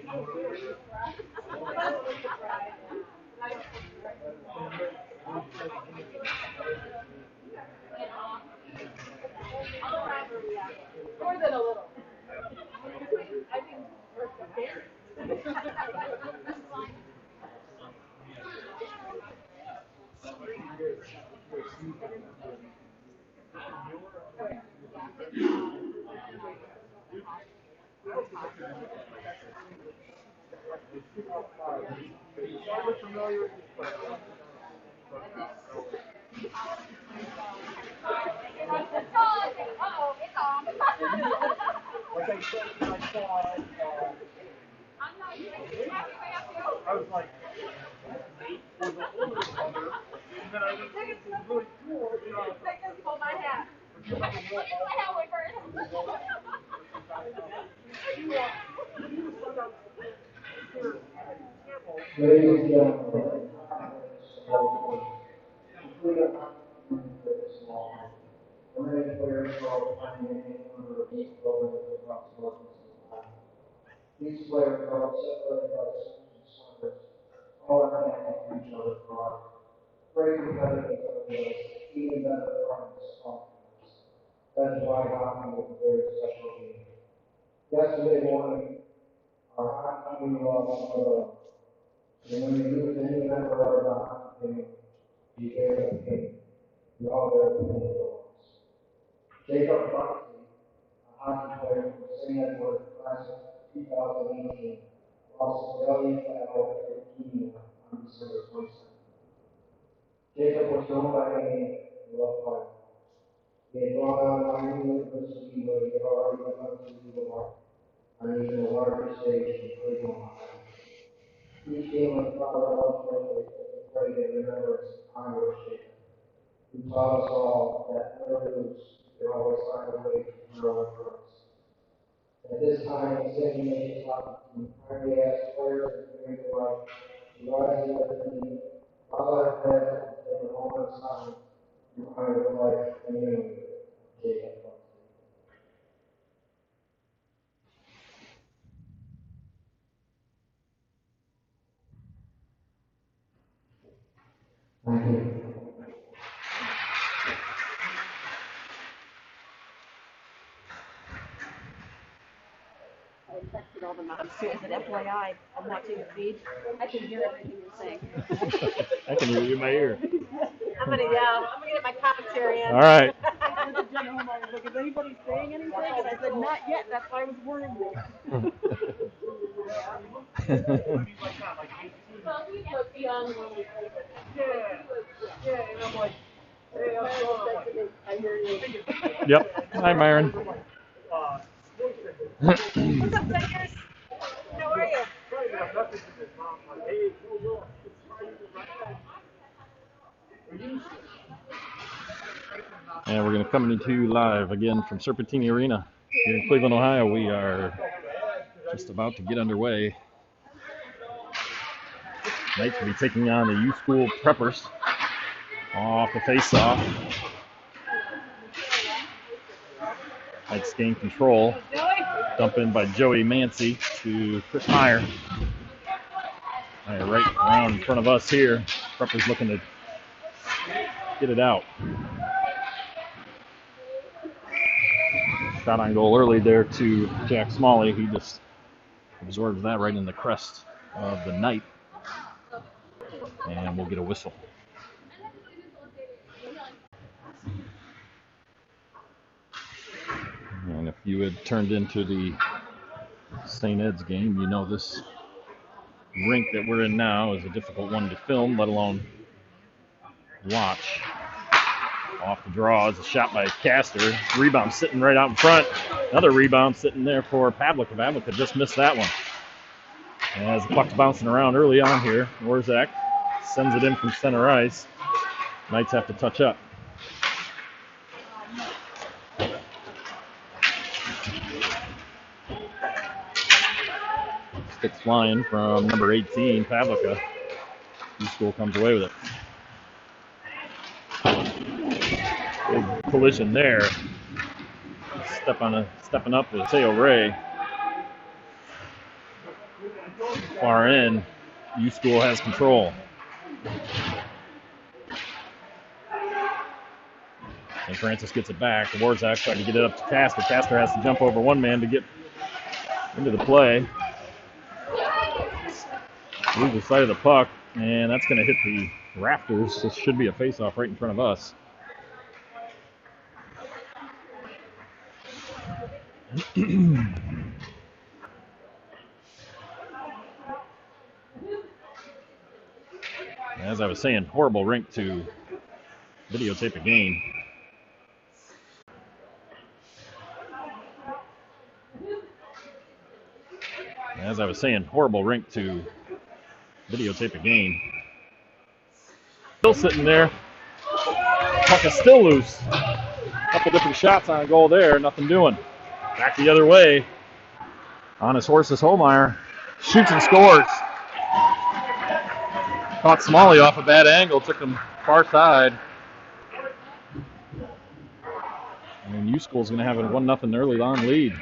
More than a little. I was like, was a little bit under, and then I was really cool. Pull my hat. Look at my hat way first. Ladies and gentlemen, many players are playing under a deep program across these players are separated by service, all are connected to each other for life. Great competitive even better friends. That's why hockey is a very special game. Yesterday morning, our hockey team lost. And when you lose any member of the hockey team, you bear the pain. We all bear the pain of loss. Jacob Buckley, a hockey player from St. Edward, class of 2018, lost his valiant battle for leukemia on December 22nd. Jacob was known by name and loved by all. He had gone on to Miami University where he had already begun to leave the mark on even a larger stage in Cleveland, Ohio. Each game was followed up with a play that remembers Irish Jacob, who taught us all that never lose, can always find a way to grow and grow. At this time, the St. Nations hockey team kindly asked players and players alike to rise to their feet, bow their heads, and take a moment of time to honor the life and memory of Jacob. Thank you. I texted all the moms too. I said, FYI, I'm watching the feed. I can hear everything you're saying. I can hear you in my ear. I'm gonna get my commentary in. All right. I said to Jen home, I was like, is anybody saying anything? And I said, not yet. That's why I was warning you. Well, he looked young when we played with him. Yeah, and I'm like, hey, I'm going. I hear you. Yep. Hi, Myron. What's up, Tigers? How are you? And we're going to come to you live again from Serpentini Arena here in Cleveland, Ohio. We are just about to get underway. Knights will be taking on the U School Preppers off the face-off. Knights gain control. Dump in by Joey Mancy to Chris Meyer. Right around in front of us here. Preppers looking to get it out. Shot on goal early there to Jack Smalley. He just absorbs that right in the crest of the Knight. And we'll get a whistle. And if you had turned into the St. Ed's game, you know this rink that we're in now is a difficult one to film, let alone watch. Off the draw is a shot by Castor. Rebound sitting right out in front. Another rebound sitting there for Pavlik. Pavlik just missed that one. And as the puck's bouncing around early on here, Warzak sends it in from center ice. Knights have to touch up. Stick flying from number 18, Pavlika. U-School comes away with it. Big collision there. Stepping up with Teo Ray. Far end, U School has control. And Francis gets it back. Warzak trying to get it up to Casper. Casper has to jump over one man to get into the play. Loses sight of the puck, and that's going to hit the rafters. This should be a face-off right in front of us. As I was saying, horrible rink to videotape a game. As I was saying, horrible rink to videotape a game. Still sitting there. Puck is still loose. Couple different shots on a goal there, nothing doing. Back the other way. On his horses, Holmeyer shoots and scores. Caught Smalley off a bad angle, took him far side. And U School's going to have a 1-0 early on lead.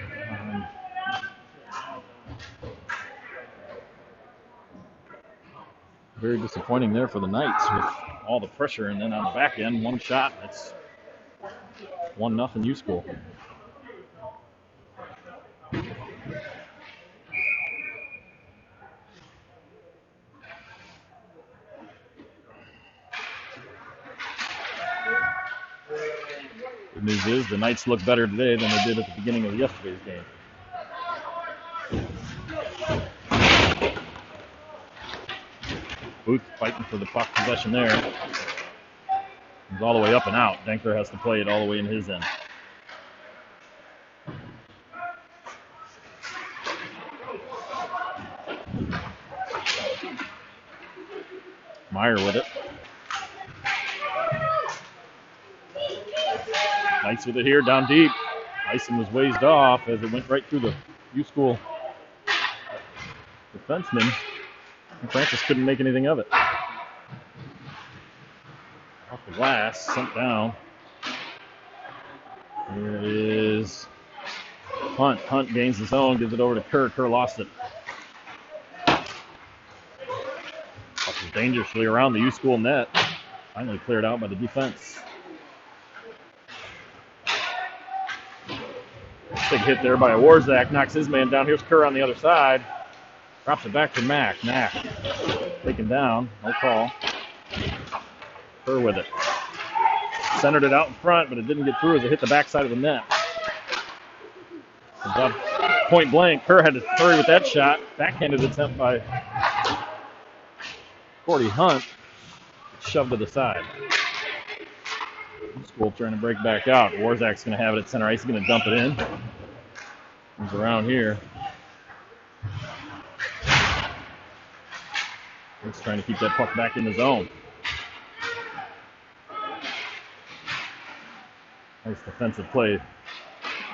Very disappointing there for the Knights with all the pressure, and then on the back end, one shot. It's 1-0 U School. Good news is the Knights look better today than they did at the beginning of yesterday's game. Booth fighting for the puck possession there. He's all the way up and out. Denker has to play it all the way in his end. Meyer with it. Knights with it here, down deep. Tyson was wazed off as it went right through the U School defenseman. And Francis couldn't make anything of it. Off the glass, sent down. Here is Hunt. Hunt gains his own, gives it over to Kerr. Kerr lost it. Puck is dangerously around the U School net. Finally cleared out by the defense. Big hit there by a Warzak. Knocks his man down. Here's Kerr on the other side. Drops it back to Mack. Mack taken down. No call. Kerr with it. Centered it out in front, but it didn't get through as it hit the backside of the net. Point blank. Kerr had to hurry with that shot. Backhanded attempt by Cordy Hunt. Shoved to the side. School trying to break back out. Warzak's going to have it at center ice. He's going to dump it in. Comes around here. He's trying to keep that puck back in the zone. Nice defensive play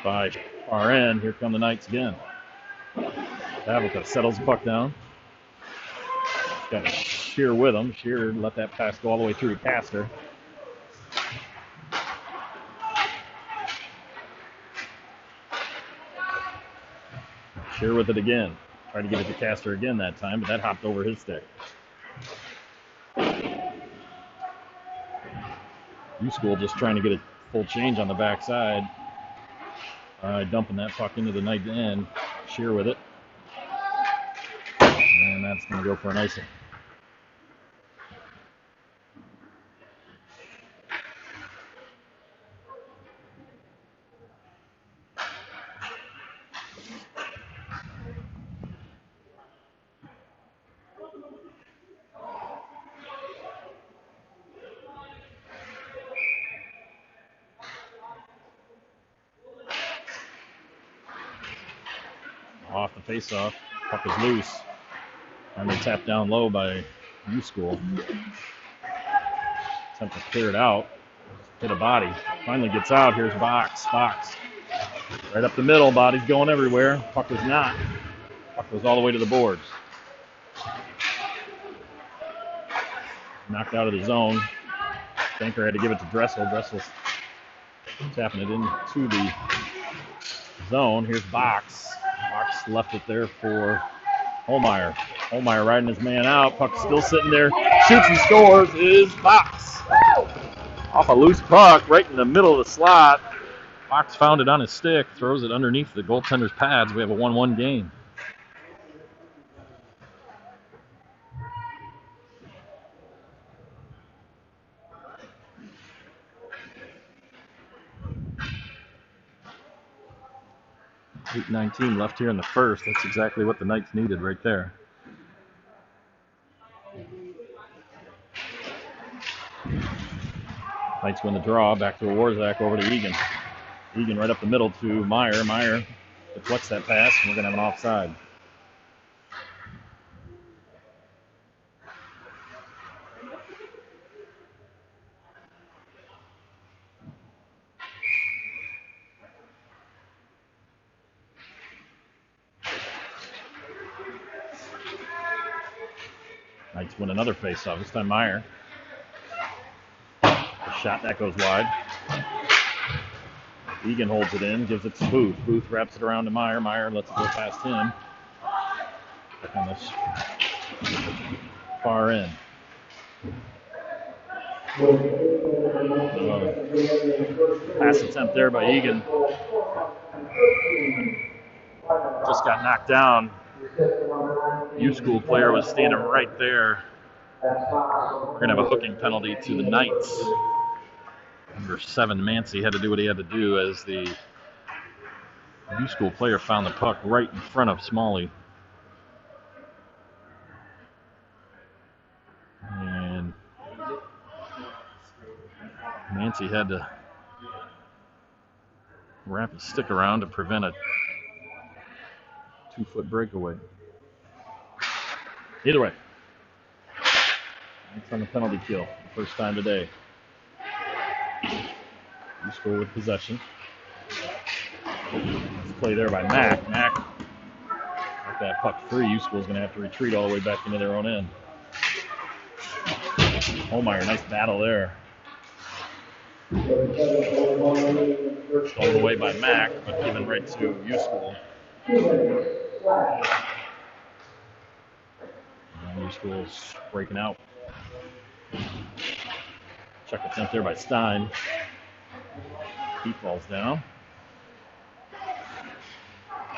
by far end. Here come the Knights again. Pavelka settles the puck down. Got Shear with him. Shear let that pass go all the way through to Castor. Shear with it again. Tried to get it to Castor again that time, but that hopped over his stick. U School just trying to get a full change on the backside. Dumping that puck into the Knight end. Shear with it. And that's going to go for an icing. Off the face-off. Puck is loose. And they tapped down low by U School. Attempt to clear it out. Hit a body. Finally gets out. Here's Box. Box. Right up the middle. Body's going everywhere. Puck was not. Puck was all the way to the boards. Knocked out of the zone. Denker had to give it to Dressel. Dressel's tapping it into the zone. Here's Box. Box left it there for Holmeyer. Holmeyer riding his man out. Puck still sitting there. Shoots and scores. Is Fox. Off a loose puck right in the middle of the slot. Fox found it on his stick. Throws it underneath the goaltender's pads. We have a 1-1 game. .8:19 left here in the first. That's exactly what the Knights needed right there. Knights win the draw. Back to Warzak, over to Egan. Egan right up the middle to Meyer. Meyer deflects that pass, and we're going to have an offside. Knights win another faceoff. This time Meyer. The shot that goes wide. Egan holds it in, gives it to Booth. Booth wraps it around to Meyer. Meyer lets it go past him. Back on this far end. Pass attempt there by Egan. Just got knocked down. U-School player was standing right there. We're going to have a hooking penalty to the Knights. Number 7, Mancy, had to do what he had to do as the U-School player found the puck right in front of Smalley. And Mancy had to wrap his stick around to prevent a 2-foot breakaway. Either way, it's on the penalty kill. First time today. U-School with possession. Nice play there by Mack. Mack got that puck free. U-School's going to have to retreat all the way back into their own end. Holmeyer, nice battle there. Stolen away by Mack, but given right to U-School. U-School's breaking out. Check attempt there by Stein. He falls down.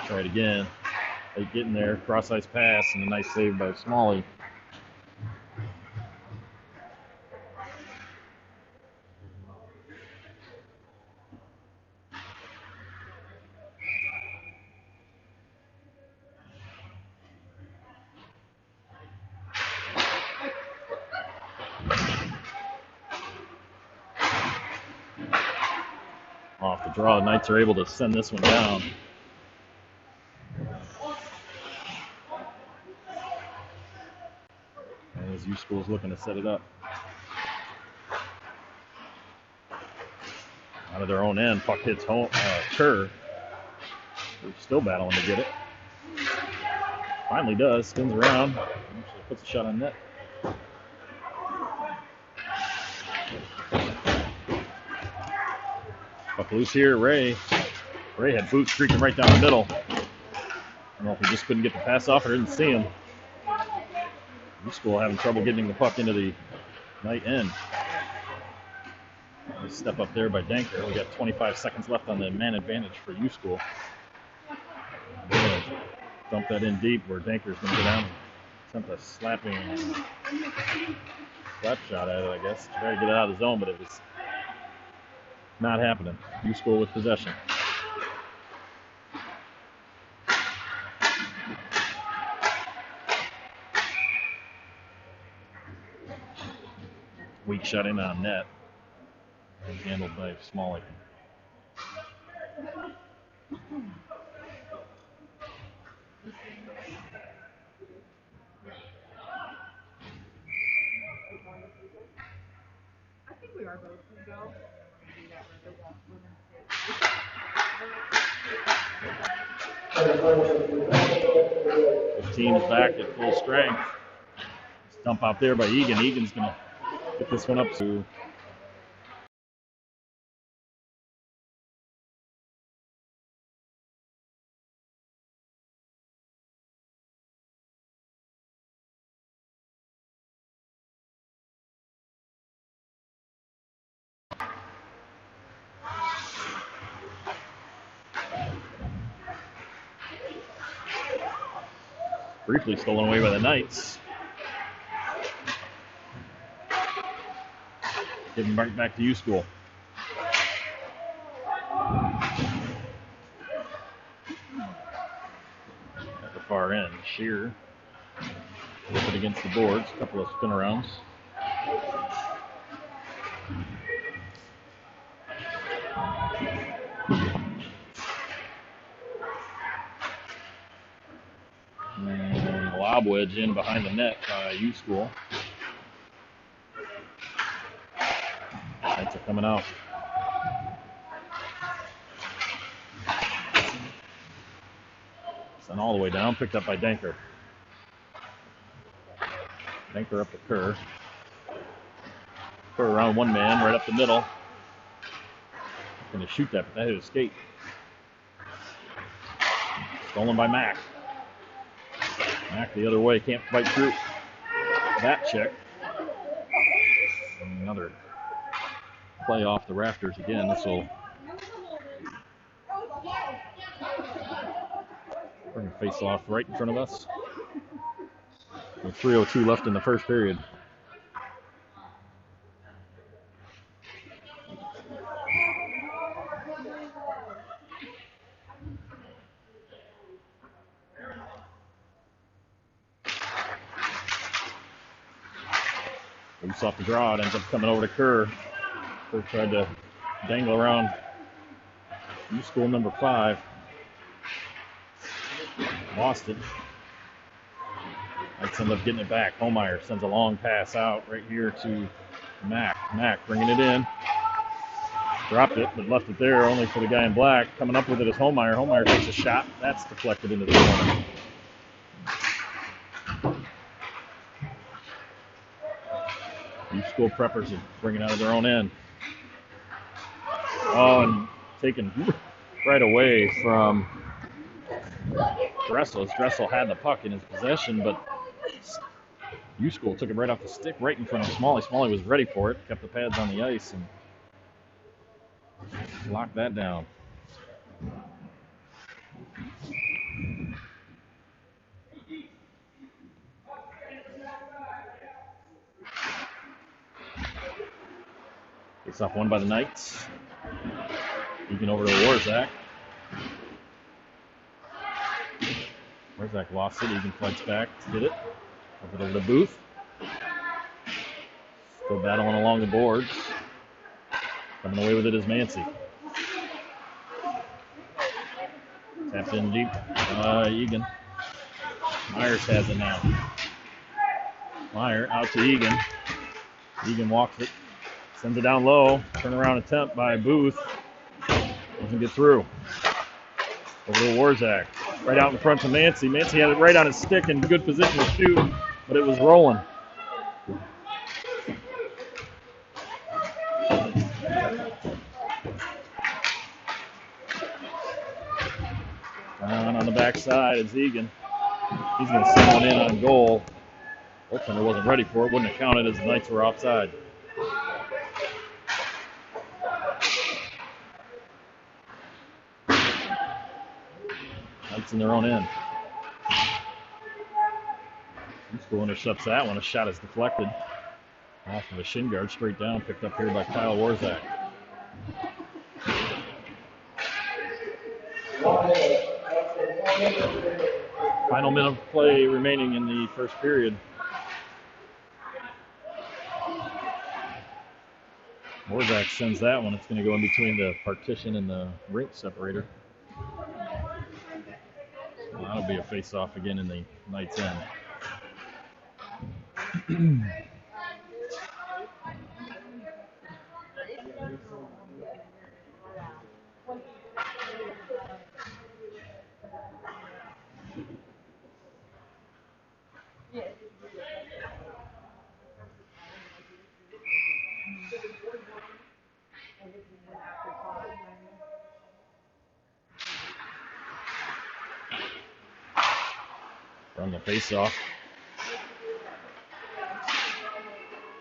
Try it again. Late getting there, cross-ice pass, and a nice save by Smalley. Off the draw, the Knights are able to send this one down. As U-School's looking to set it up. Out of their own end, puck hits Kerr. They're still battling to get it. Finally does, spins around, puts a shot on net. Puck loose here, Ray. Ray had Booth streaking right down the middle. I don't know if he just couldn't get the pass off or didn't see him. U-School having trouble getting the puck into the Knight end. Nice step up there by Danker. We got 25 seconds left on the man advantage for U-School. We're going to dump that in deep where Danker's going to go down and attempt a slap shot at it, I guess. Try to get it out of the zone, but it was not happening. U-School with possession. Weak shot in on net. And handled by Smalley. I think we are both going to go. The team is back at full strength. Dump out there by Egan. Egan's going to get this one up to Briefly stolen away by the Knights. Getting right back to U School. At the far end, Shear with it against the boards. A couple of spin arounds. And lob wedge in behind the net by U School. Knights are coming out. Sent all the way down, picked up by Danker. Danker up to Kerr. Kerr around one man, right up the middle. Going to shoot that, but that hit his skate. Stolen by Mack. Mack the other way, can't fight through that check. And another play off the rafters again. This will bring a face off right in front of us. With 3:02 left in the first period. Loose off the draw, it ends up coming over to Kerr. Kerr tried to dangle around U School number 5. Lost it. Knights end up getting it back. Holmeyer sends a long pass out right here to Mack. Mack bringing it in. Dropped it, but left it there only for the guy in black. Coming up with it is Holmeyer. Holmeyer takes a shot. That's deflected into the corner. U School Preppers are bringing out of their own end. Oh, and taken right away from Dressel. Dressel had the puck in his possession, but U School took it right off the stick, right in front of Smalley. Smalley was ready for it, kept the pads on the ice, and locked that down. Face off won by the Knights. Egan over to Warzak. Warzak lost it. Egan fights back. Did it. Over to the Booth. Still battling along the boards. Coming away with it is Mancy. Tapped in deep. Egan. Myers has it now. Meyer out to Egan. Egan walks it. Sends it down low. Turnaround attempt by Booth. Doesn't get through. Over to Warzak. Right out in front to Mancy. Mancy had it right on his stick in good position to shoot, but it was rolling. Down on the backside is Egan. He's going to send one in on goal. Goaltender wasn't ready for it. Wouldn't have counted as the Knights were offside. Knights in their own end. U School intercepts that one. A shot is deflected. Off of a shin guard, straight down, picked up here by Kyle Warzak. Final minute of play remaining in the first period. Warzak sends that one. It's going to go in between the partition and the rink separator. So that'll be a face-off again in the Knights' end. Run the face-off.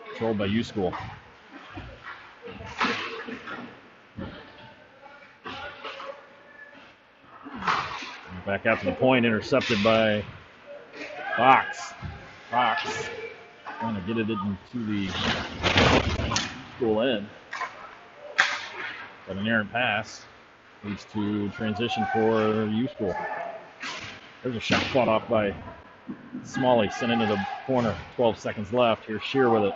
Controlled by U School. Back out to the point, intercepted by Box trying to get it into the school end. But an errant pass leads to transition for U School. There's a shot fought off by Smalley, sent into the corner. 12 seconds left. Here's Shear with it.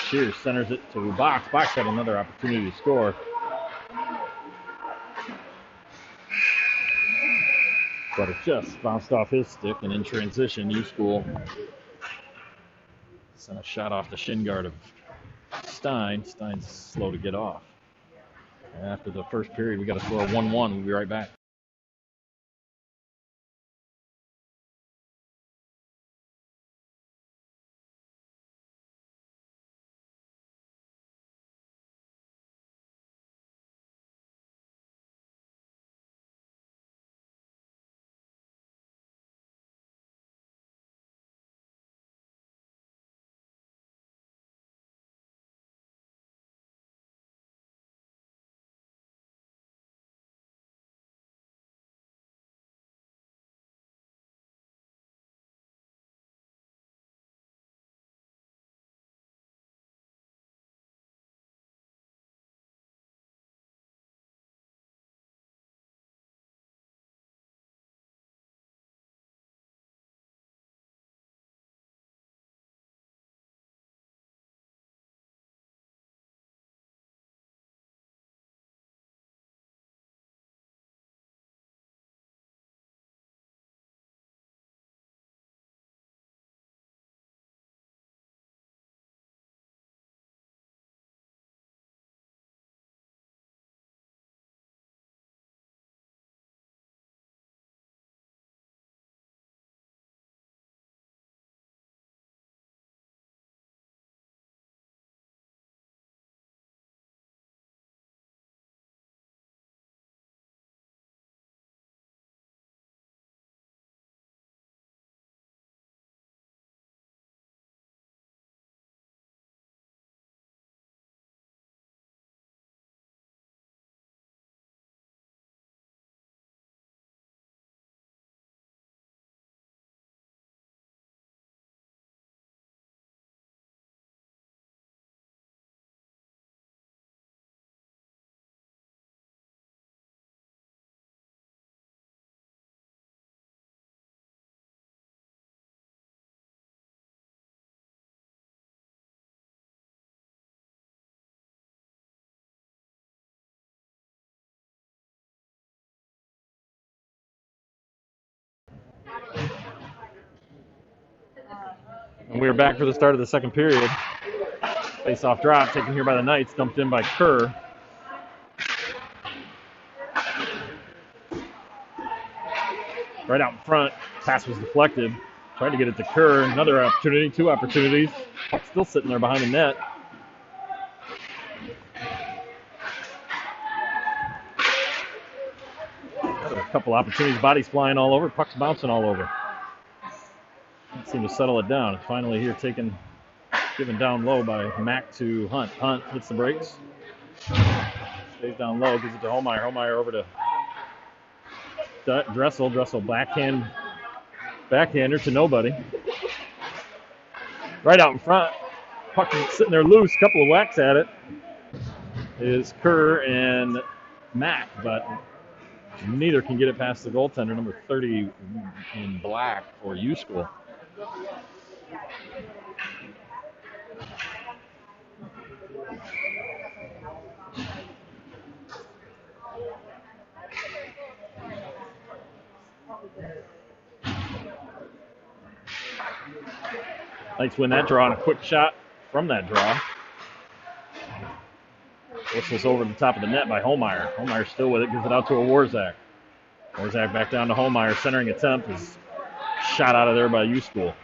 Shear centers it to Box. Box had another opportunity to score. But it just bounced off his stick, and in transition, U School sent a shot off the shin guard of Stein. Stein's slow to get off. After the first period, we got to score a 1-1. We'll be right back. And we are back for the start of the second period. Face-off drop taken here by the Knights, dumped in by Kerr. Right out in front, pass was deflected. Tried to get it to Kerr. Another opportunity, two opportunities. Still sitting there behind the net. Another couple opportunities, bodies flying all over, pucks bouncing all over. Can't seem to settle it down. It's finally here given down low by Mack to Hunt. Hunt hits the brakes. Stays down low, gives it to Holmeyer. Holmeyer over to Dressel. Dressel backhander to nobody. Right out in front. Puck sitting there loose. Couple of whacks at it. Is Kerr and Mack, but neither can get it past the goaltender, number 30 in black for U School. Knights win that draw, and a quick shot from that draw. Whistles over the top of the net by Holmeyer. Holmeyer still with it, gives it out to a Warzak. Warzak back down to Holmeyer. Centering attempt is shot out of there by U School.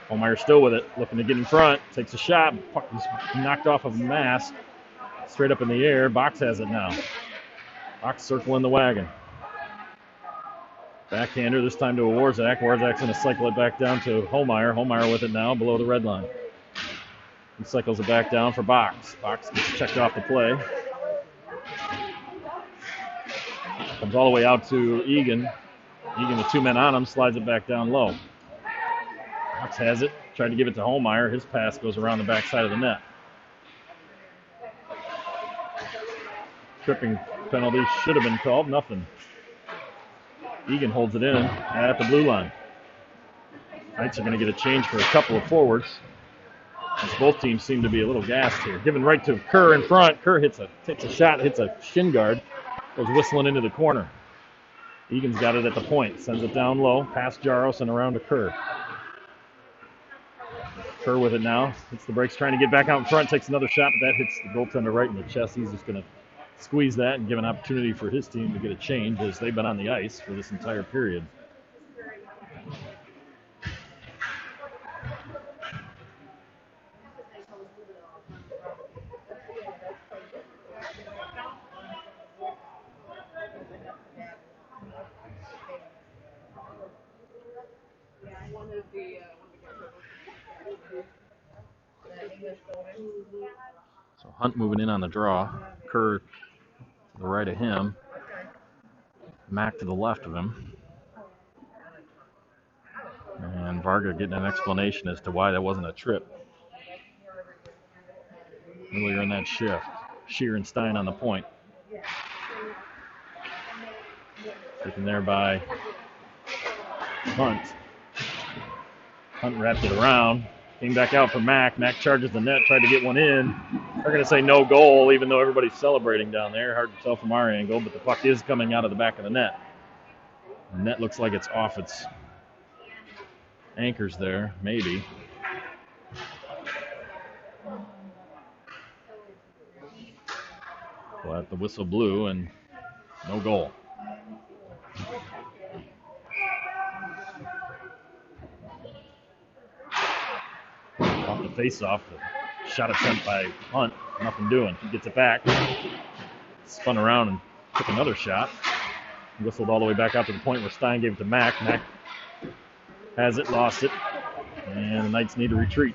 Holmeyer still with it, looking to get in front. Takes a shot. Puck is knocked off of a mask. Straight up in the air. Box has it now. Box circling the wagon. Backhander, this time to a Warzak. Warzak's going to cycle it back down to Holmeyer. Holmeyer with it now below the red line. He cycles it back down for Box. Box gets checked off the play. Comes all the way out to Egan. Egan with 2 men on him, slides it back down low. Knox has it, tried to give it to Holmeyer. His pass goes around the backside of the net. Tripping penalty should have been called, nothing. Egan holds it in at the blue line. Knights are going to get a change for a couple of forwards, as both teams seem to be a little gassed here. Given right to Kerr in front. Kerr takes a shot, hits a shin guard, goes whistling into the corner. Egan's got it at the point, sends it down low, past Jaros and around to Kerr. Kerr with it now, hits the brakes, trying to get back out in front, takes another shot, but that hits the goaltender right in the chest. He's just going to squeeze that and give an opportunity for his team to get a change, as they've been on the ice for this entire period. So Hunt moving in on the draw. Kerr to the right of him. Mack to the left of him. And Varga getting an explanation as to why that wasn't a trip earlier in that shift. Shear and Stein on the point. Taken there by Hunt. Hunt wrapped it around. Came back out for Mack. Mack charges the net, tried to get one in. They're going to say no goal, even though everybody's celebrating down there. Hard to tell from our angle, but the puck is coming out of the back of the net. The net looks like it's off its anchors there, maybe. But the whistle blew and no goal. Off the face-off, the shot attempt by Hunt, nothing doing. He gets it back, spun around and took another shot. Whistled all the way back out to the point where Stein gave it to Mack. Mack has it, lost it, and the Knights need to retreat.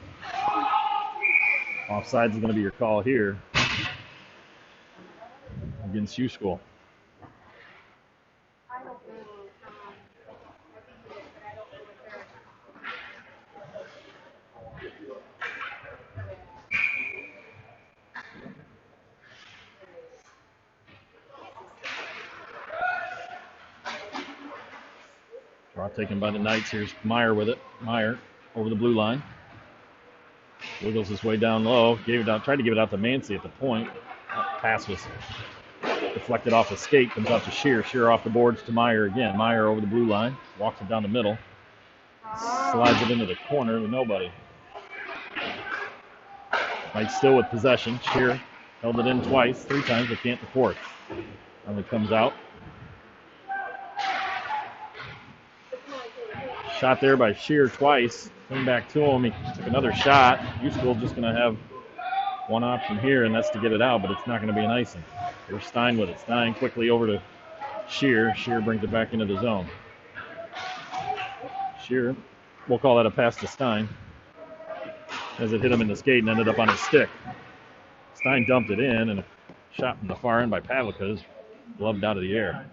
Offsides is going to be your call here against U School. Draw taken by the Knights. Here's Meyer with it. Meyer over the blue line. Wiggles his way down low. Gave it out. Tried to give it out to Mancy at the point. That pass was deflected off a skate. Comes out to Shear. Shear off the boards to Meyer again. Meyer over the blue line. Walks it down the middle. Slides it into the corner with nobody. Knights still with possession. Shear held it in twice. 3 times, but can't the fourth. Finally comes out. Shot there by Shear twice. Came back to him. He took another shot. U School just going to have one option here, and that's to get it out, but it's not going to be an icing. Here's Stein with it. Stein quickly over to Shear. Shear brings it back into the zone. Shear, we'll call that a pass to Stein, as it hit him in the skate and ended up on his stick. Stein dumped it in, and a shot from the far end by Pavlica is gloved out of the air.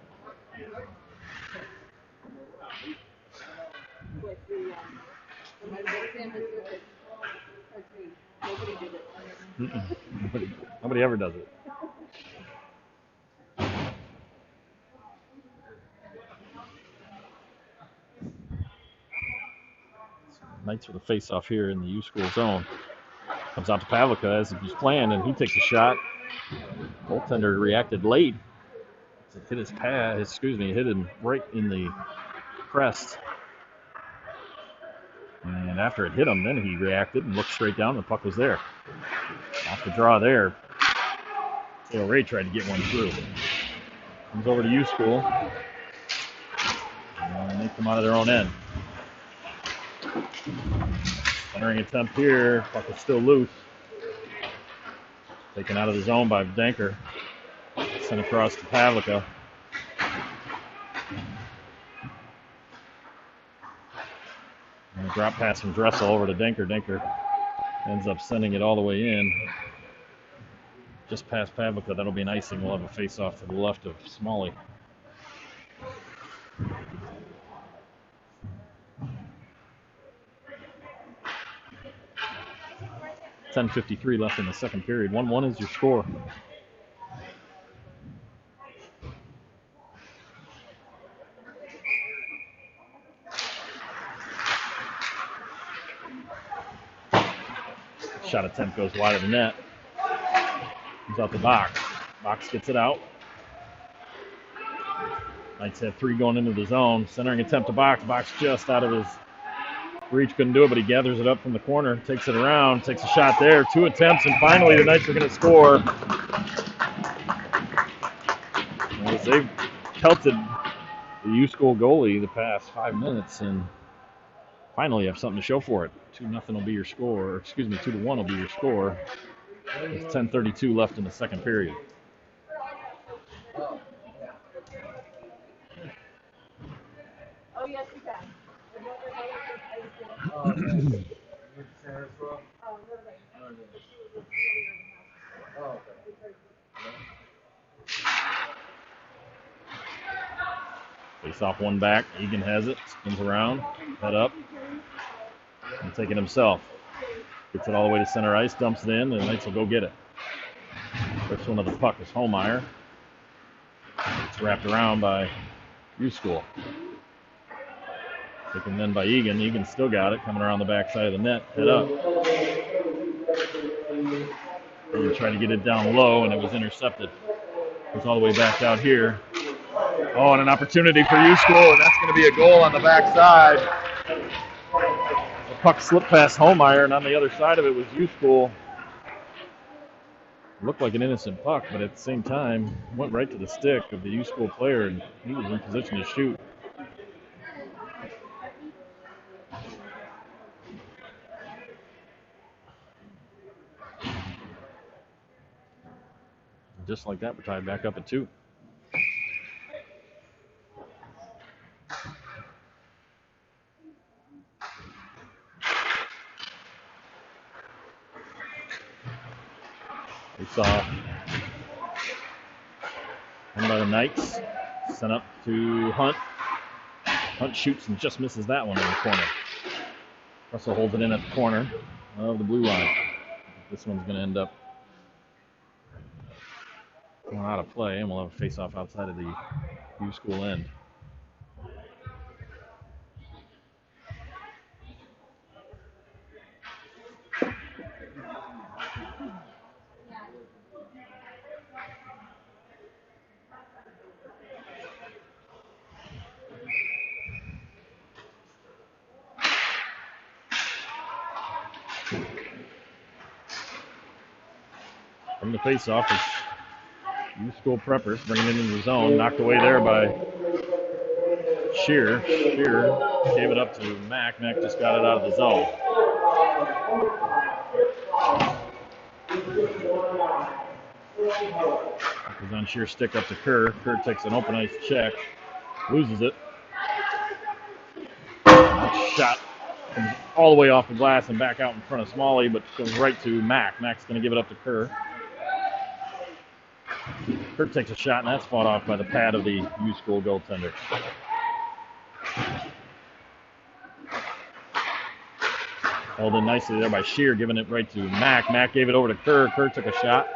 Nobody ever does it. Knights with a face-off here in the U School zone. Comes out to Pavlica as it was planned, and he takes a shot. Goaltender reacted late. It hit his pad. Hit him right in the crest. And after it hit him, then he reacted and looked straight down. The puck was there. Off the draw there. Tail Ray tried to get one through. Comes over to U School. And they come out of their own end. Centering attempt here. Puck is still loose. Taken out of the zone by Danker. Sent across to Pavlica. And a drop pass from Dressel over to Danker. Danker ends up sending it all the way in. Just past Pavlica. That'll be an icing. We'll have a face-off to the left of Smalley. 10:53 left in the second period. 1-1 is your score. Shot attempt goes wide of the net. Comes out the box. Box gets it out. Knights have 3 going into the zone. Centering attempt to box. Box just out of his reach. Couldn't do it, but he gathers it up from the corner. Takes it around. Takes a shot there. 2 attempts, and finally the Knights are going to score. As they've pelted the U-School goalie the past 5 minutes, and finally have something to show for it. 2-0 will be your score. Or excuse me, 2-1 will be your score. With 10:32 left in the second period. Oh, yes, you can. Face off one back. Egan has it. Spins around. Head up. And take it himself. Gets it all the way to center ice. Dumps it in. And the Knights will go get it. First one of the puck is Holmeyer. It's wrapped around by U-School. Taken then by Egan. Egan still got it. Coming around the backside of the net. Head up. Egan tried to get it down low, and it was intercepted. Goes all the way back out here. Oh, and an opportunity for U-School, and that's going to be a goal on the backside. The puck slipped past Holmeyer, and on the other side of it was U-School. Looked like an innocent puck, but at the same time, went right to the stick of the U-School player, and he was in position to shoot. Just like that, we're tied back up at 2. We saw one by the Knights. Sent up to Hunt. Hunt shoots and just misses that one in the corner. Russell holds it in at the corner of the blue line. This one's going to end up going out of play, and we'll have a face-off outside of the U-School end. From the face-off is U-School Preppers, bringing it into the zone. Knocked away there by Shear. Shear gave it up to Mack. Mack just got it out of the zone. Goes on Shear's stick up to Kerr. Kerr takes an open ice check. Loses it. Shot comes all the way off the glass and back out in front of Smalley, but goes right to Mack. Mack's going to give it up to Kerr. Kerr takes a shot, and that's fought off by the pad of the U-School goaltender. Held in nicely there by Shear, giving it right to Mack. Mack gave it over to Kerr. Kerr took a shot.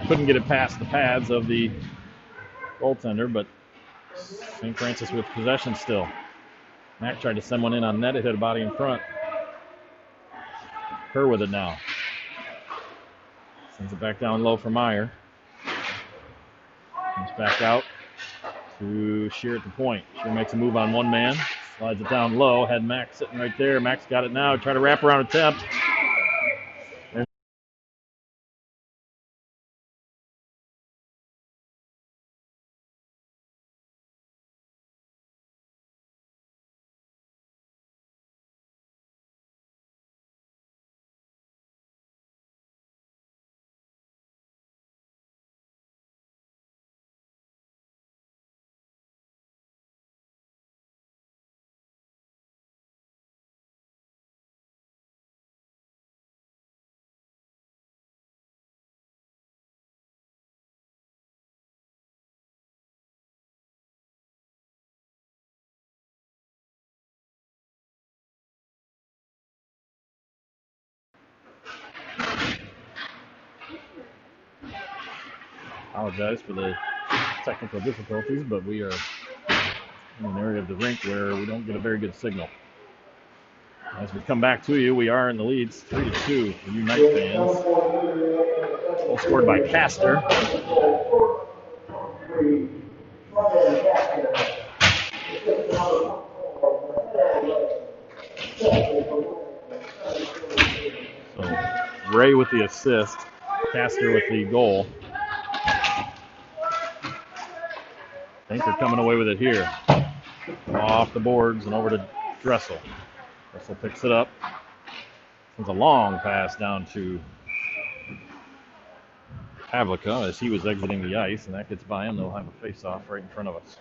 Couldn't get it past the pads of the goaltender, but St. Francis with possession still. Mack tried to send one in on net. It hit a body in front. Kerr with it now. Sends it back down low for Meyer. Comes back out to Shear at the point. Shear makes a move on one man. Slides it down low. Had Mack sitting right there. Mack's got it now. Try to wrap around attempt. Apologize for the technical difficulties, but we are in an area of the rink where we don't get a very good signal. As we come back to you, we are in the leads 3-2 for you Knight fans. Goal scored by Castor. So Ray with the assist, Castor with the goal. I think they're coming away with it here. Off the boards and over to Dressel. Dressel picks it up. It's a long pass down to Havlicka as he was exiting the ice, and that gets by him. They'll have a face-off right in front of us.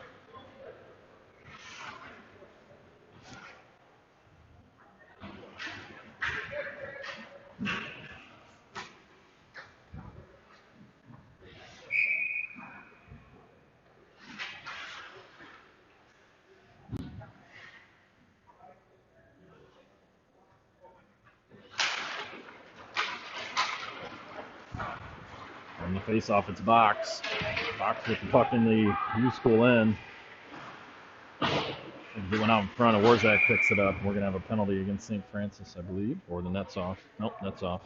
On the face-off, it's Box. Box with the puck in the U school end. It went out in front. Warzak picks it up. We're going to have a penalty against St. Francis, I believe, or the net's off. Nope, net's off.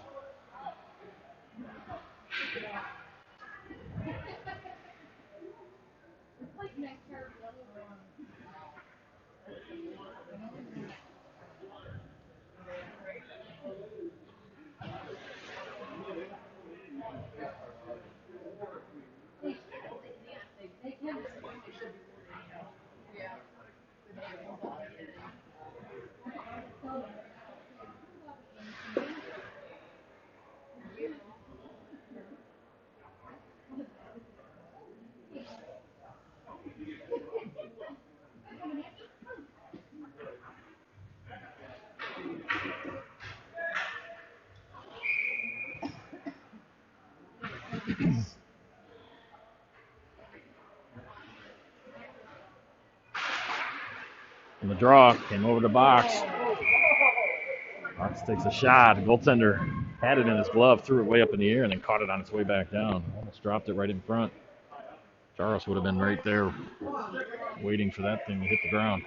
And the draw came over to Box. Box takes a shot. The goaltender had it in his glove, threw it way up in the air, and then caught it on its way back down. Almost dropped it right in front. Jaros would have been right there waiting for that thing to hit the ground.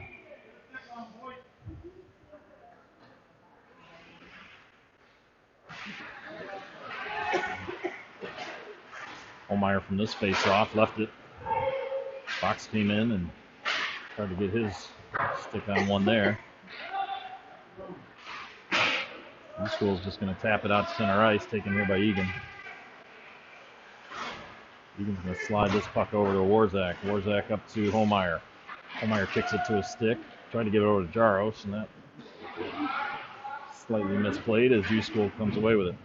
Holmeyer from this face-off left it. Box came in and tried to get his stick on one there. U-School's just going to tap it out to center ice, taken here by Egan. Egan's going to slide this puck over to Warzak. Warzak up to Holmeyer. Holmeyer kicks it to his stick. Tried to get it over to Jaros, and that slightly misplayed as U-School comes away with it.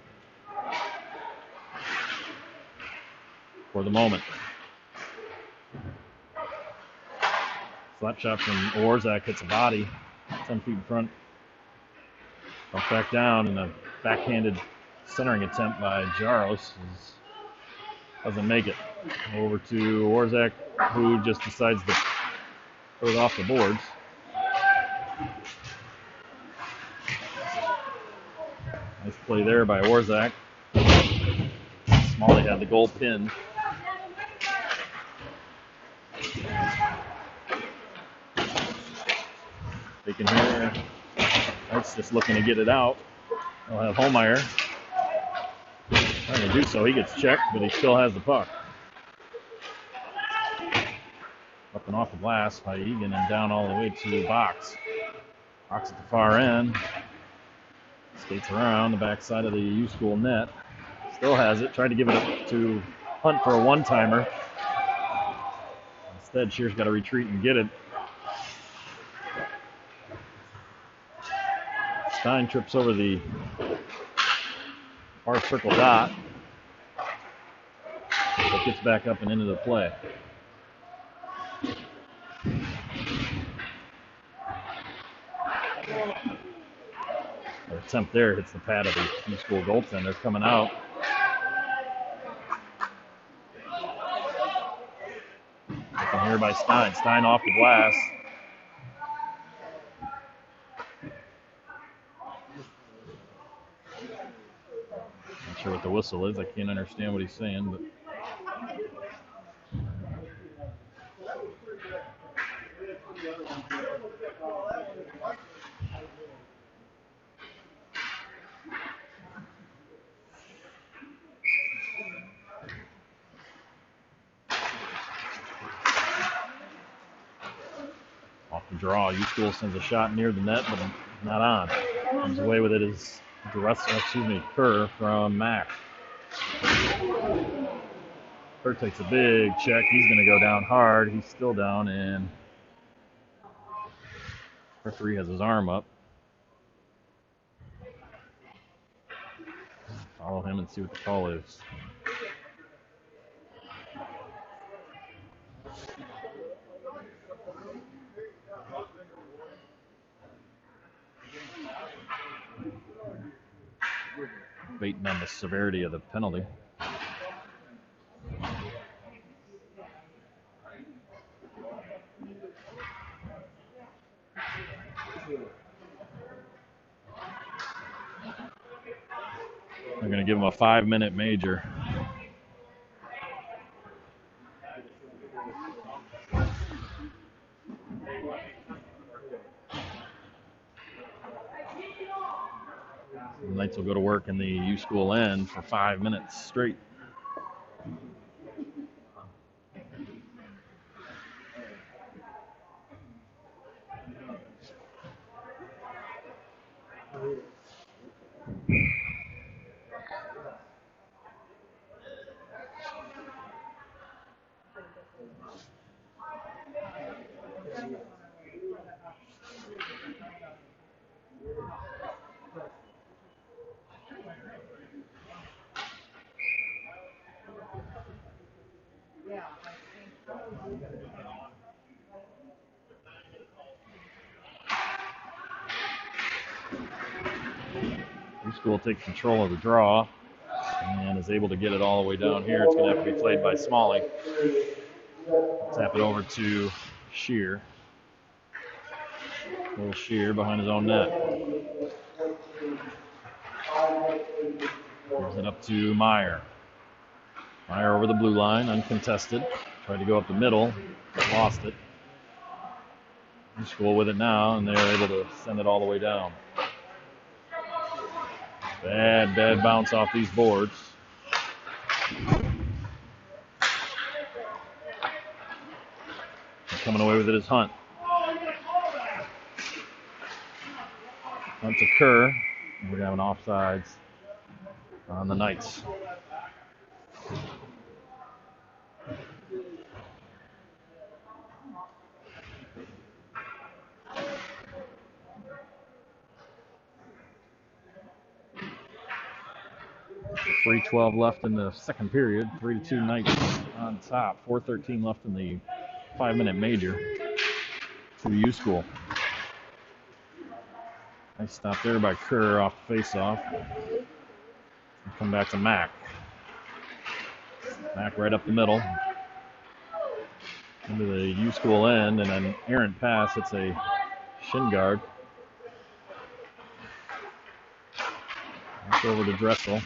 For the moment. Slap shot from Warzak hits a body. 10 feet in front. Bumped back down, and a backhanded centering attempt by Jaros doesn't make it. Over to Warzak, who just decides to put it off the boards. Nice play there by Warzak. Smalley had the goal pinned. They can hear Knight's just looking to get it out. They'll have Holmeyer trying to do so. He gets checked, but he still has the puck. Up and off the glass by Egan and down all the way to the Box. Box at the far end. Skates around the backside of the U-School net. Still has it. Tried to give it up to Hunt for a one-timer. Instead, Shear's got to retreat and get it. Stein trips over the far circle dot. But gets back up and into the play. Their attempt there hits the pad of the U-School goaltender coming out. Taken here by Stein. Stein off the glass. Not sure what the whistle is. I can't understand what he's saying, but Off the draw, U School sends a shot near the net, but not on. Comes away with it is Kerr from Mac. Kerr takes a big check. He's going to go down hard. He's still down, and referee has his arm up. Follow him and see what the call is. Waiting on the severity of the penalty. They're going to give him a 5-minute major. The Knights will go to work in the U School end for 5 minutes straight. U School takes control of the draw and is able to get it all the way down here. It's going to have to be played by Smalley. Tap it over to Shear. Little Shear behind his own net. Gives it up to Meyer. Meyer over the blue line, uncontested. Tried to go up the middle, lost it. U School with it now, and they're able to send it all the way down. Bad bounce off these boards. And coming away with it is Hunt. Hunt to Kerr. And we're having offsides on the Knights. .3:12 left in the second period. 3-2 Knights on top. 4:13 left in the 5-minute major to the U School. Nice stop there by Kerr off the face-off. Come back to Mack. Mack right up the middle. Into the U School end, and an errant pass. It's a shin guard. Back over to Dressel.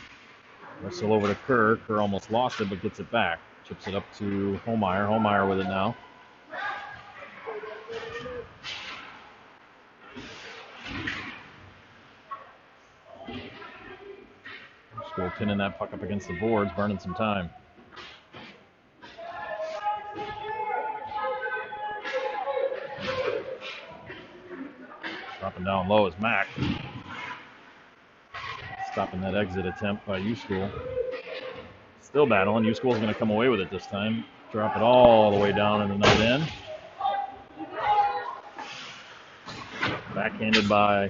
Dressel over to Kerr. Kerr almost lost it, but gets it back. Chips it up to Holmeyer. Holmeyer with it now. School pinning that puck up against the boards, burning some time. Dropping down low is Mack. Stopping that exit attempt by U School. Still battling. U School's going to come away with it this time. Drop it all the way down in the net end. Backhanded by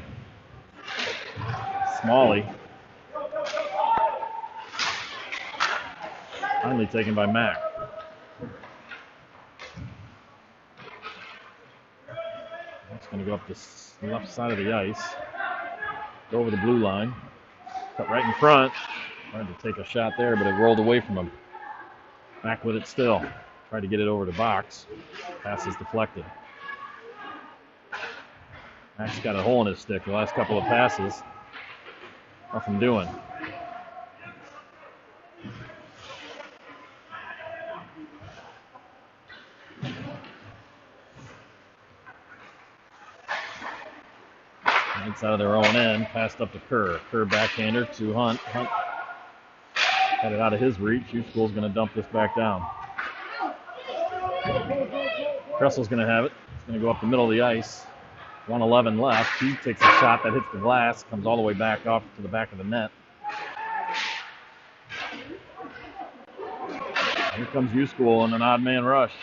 Smalley. Finally taken by Mack. It's going to go up the left side of the ice. Go over the blue line. Cut right in front. Tried to take a shot there, but it rolled away from him. Mack with it still. Tried to get it over to box. Pass is deflected. Mack's got a hole in his stick the last couple of passes. Nothing doing. Inside of their own end, passed up to Kerr. Kerr backhander to Hunt. Hunt had it out of his reach. U School's going to dump this back down. Kressel's going to have it. It's going to go up the middle of the ice. 1:11 left. He takes a shot that hits the glass, comes all the way back off to the back of the net. Here comes U School in an odd man rush.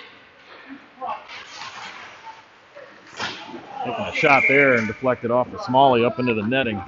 Taking a shot there and deflected off of Smalley up into the netting.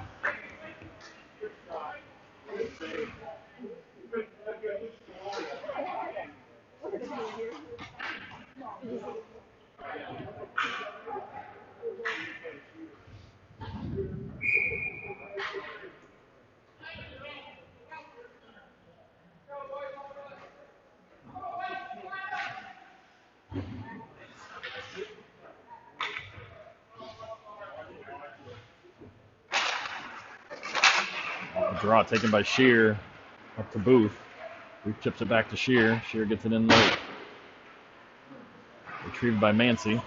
Draw taken by Shear up to Booth. Booth chips it back to Shear. Shear gets it in late. Retrieved by Mancy.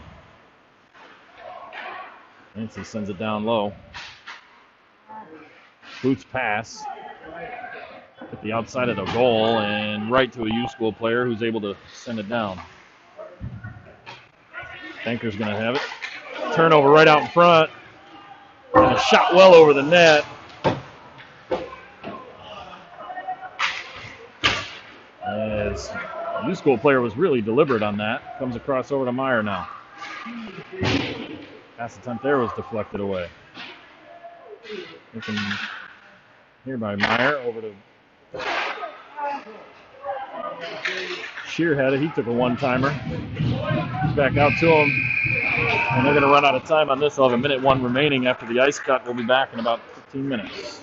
Mancy sends it down low. Booth's pass at the outside of the goal and right to a U School player who's able to send it down. Banker's going to have it. Turnover right out in front. And a shot well over the net. As the U School player was really deliberate on that. Comes across over to Meyer now. Pass attempt there was deflected away. Looking here by Meyer over to Shear had it. He took a one-timer. Back out to him. And they're going to run out of time on this. They'll have 1:01 remaining after the ice cut. We'll be back in about 15 minutes.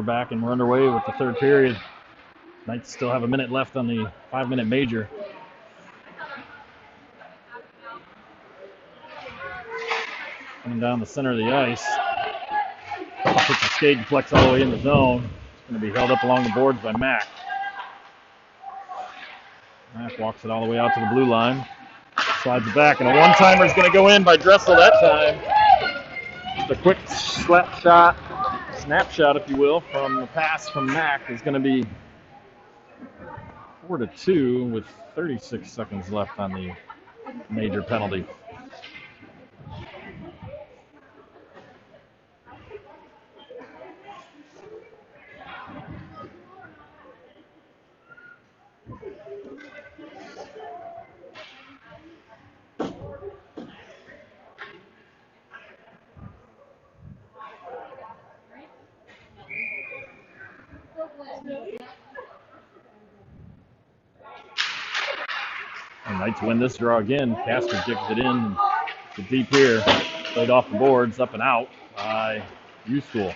back and we're underway with the third period. Knights still have a minute left on the 5-minute major. Coming down the center of the ice. Puts the skate and flex all the way in the zone. It's going to be held up along the boards by Mack. Mack walks it all the way out to the blue line. Slides it back, and a one-timer is going to go in by Dressel that time. Just a quick snapshot, if you will, from the pass from Mack is going to be 4-2 with 36 seconds left on the major penalty. And Knights win this draw again. Castor kicks it in to deep here. Played off the boards, up and out by U-School.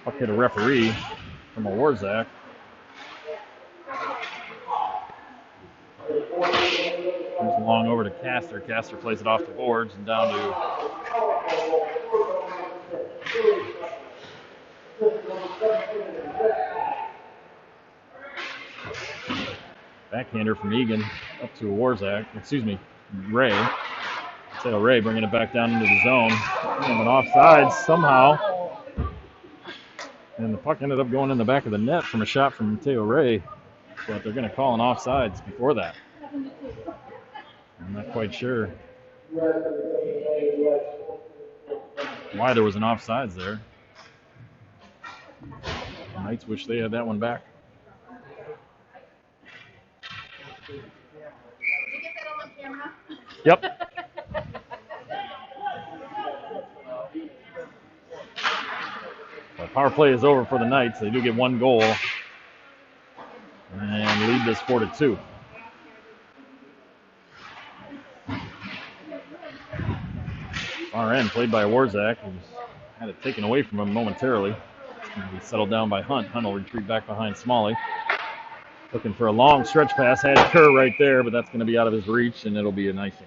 Puck hit a referee from a Warzak. Comes along over to Castor. Castor plays it off the boards and down to backhander from Egan up to a Warzak. Ray. Mateo Ray bringing it back down into the zone. And an offside somehow. And the puck ended up going in the back of the net from a shot from Mateo Ray. But they're going to call an offsides before that. I'm not quite sure why there was an offsides there. The Knights wish they had that one back. Yep. The power play is over for the Knights. They do get one goal and lead this 4-2. Far end played by Warzak, who's had it taken away from him momentarily. It's going to be settled down by Hunt. Hunt will retreat back behind Smalley. Looking for a long stretch pass. Had Kerr right there, but that's going to be out of his reach, and it'll be an icing.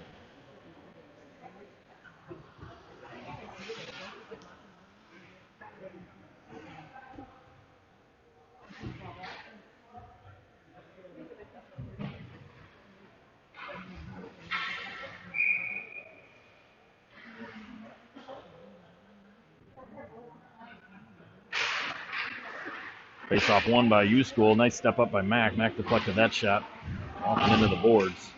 Face-off won by U-School. Nice step up by Mack. Mack deflected that shot. Walking into the boards.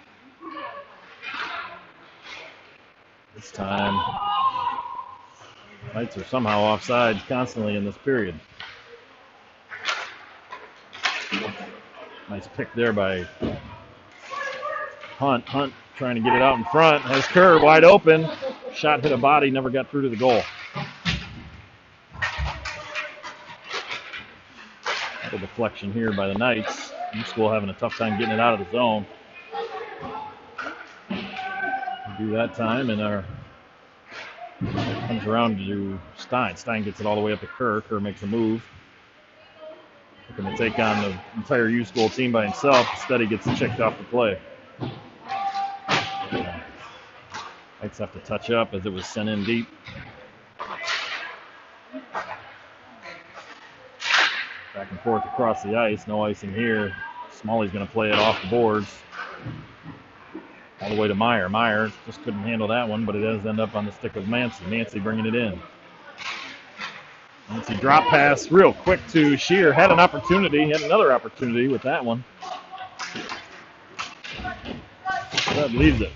This time, Knights are somehow offside constantly in this period. Nice pick there by Hunt. Hunt trying to get it out in front. Has Kerr wide open. Shot hit a body, never got through to the goal. A deflection here by the Knights. U-School having a tough time getting it out of the zone. Do that time, and comes around to Stein. Stein gets it all the way up to Kerr. Kerr makes a move. Looking to take on the entire U-School team by himself. Instead, he gets checked off the play. Knights have to touch up as it was sent in deep. Back and forth across the ice. No icing here. Smalley's going to play it off the boards. All the way to Meyer. Meyer just couldn't handle that one, but it does end up on the stick of Mancy. Mancy bringing it in. Mancy drop pass real quick to Shear. Had an opportunity. Had another opportunity with that one. That leaves it.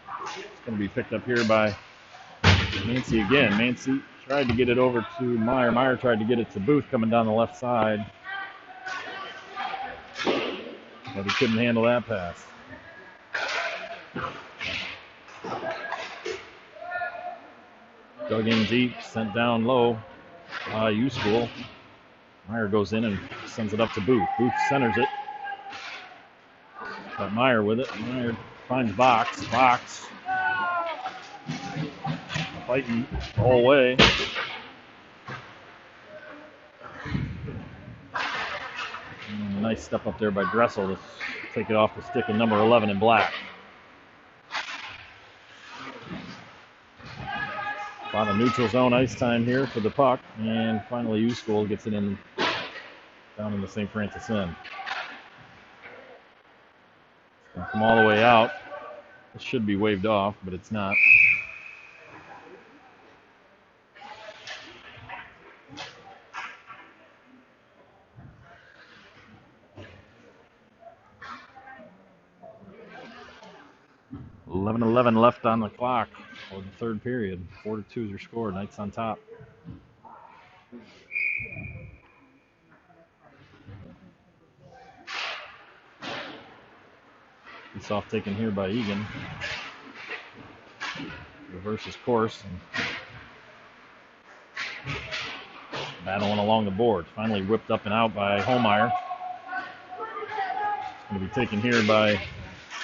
It's going to be picked up here by Mancy again. Mancy tried to get it over to Meyer. Meyer tried to get it to Booth coming down the left side. But he couldn't handle that pass. Dug in deep, sent down low. U-School. Meyer goes in and sends it up to Booth. Booth centers it. Got Meyer with it. Meyer finds Box. Box fighting the whole way. nice step up there by Dressel to take it off the stick of number 11 in black. A lot of neutral zone ice time here for the puck, and finally U-School gets it in down in the St. Francis end. It's going to come all the way out. It should be waved off, but it's not. .11 left on the clock for the third period. 4-2 is your score. Knights on top. It's off taken here by Egan. Reverses course and battling along the board. Finally whipped up and out by Holmeyer. It's going to be taken here by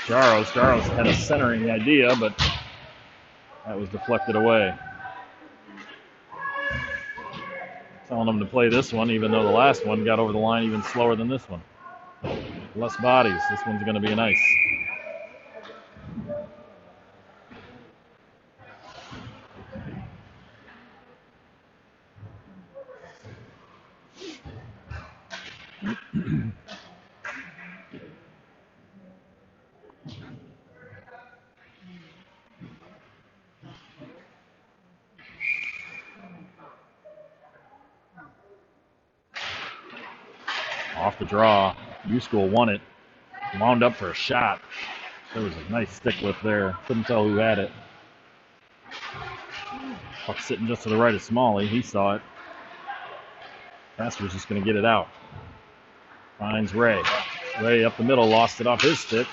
Jaros. Jaros had a centering idea, but that was deflected away. Telling them to play this one, even though the last one got over the line even slower than this one. Less bodies. This one's going to be an ice. Off the draw. U-School won it. Wound up for a shot. There was a nice stick lift there. Couldn't tell who had it. Puck sitting just to the right of Smalley. He saw it. Casper's just going to get it out. Finds Ray. Ray up the middle, lost it off his stick.